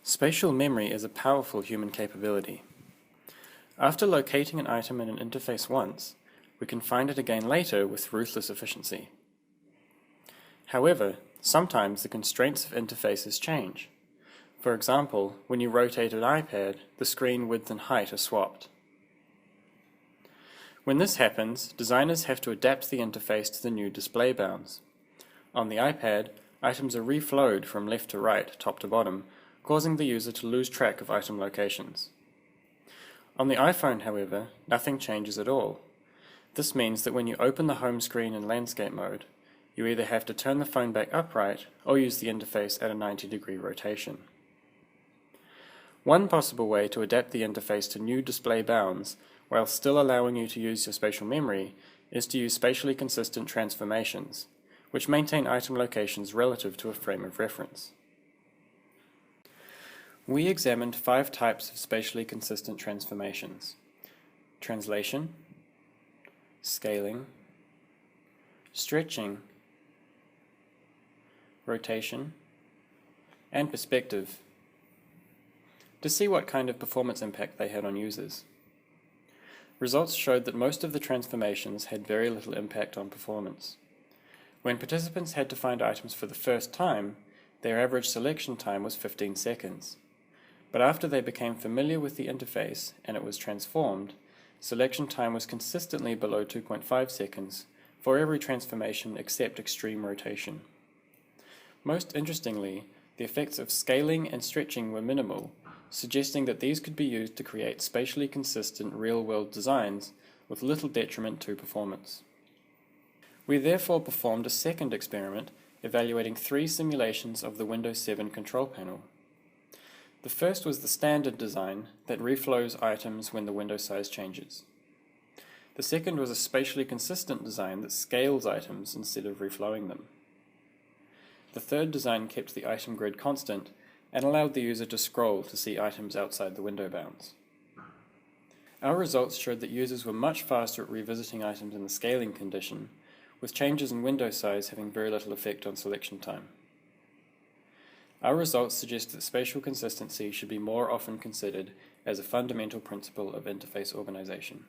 Spatial memory is a powerful human capability. After locating an item in an interface once, we can find it again later with ruthless efficiency. However, sometimes the constraints of interfaces change. For example, when you rotate an iPad, the screen width and height are swapped. When this happens, designers have to adapt the interface to the new display bounds. On the iPad, items are reflowed from left to right, top to bottom, causing the user to lose track of item locations. On the iPhone, however, nothing changes at all. This means that when you open the home screen in landscape mode, you either have to turn the phone back upright or use the interface at a 90-degree rotation. One possible way to adapt the interface to new display bounds while still allowing you to use your spatial memory is to use spatially consistent transformations, which maintain item locations relative to a frame of reference. We examined 5 types of spatially consistent transformations: translation, scaling, stretching, rotation, and perspective, to see what kind of performance impact they had on users. Results showed that most of the transformations had very little impact on performance. When participants had to find items for the first time, their average selection time was 15 seconds. But after they became familiar with the interface and it was transformed, selection time was consistently below 2.5 seconds for every transformation except extreme rotation. Most interestingly, the effects of scaling and stretching were minimal, suggesting that these could be used to create spatially consistent real-world designs with little detriment to performance. We therefore performed a second experiment evaluating 3 simulations of the Windows 7 control panel. The first was the standard design that reflows items when the window size changes. The second was a spatially consistent design that scales items instead of reflowing them. The third design kept the item grid constant and allowed the user to scroll to see items outside the window bounds. Our results showed that users were much faster at revisiting items in the scaling condition, with changes in window size having very little effect on selection time. Our results suggest that spatial consistency should be more often considered as a fundamental principle of interface organization.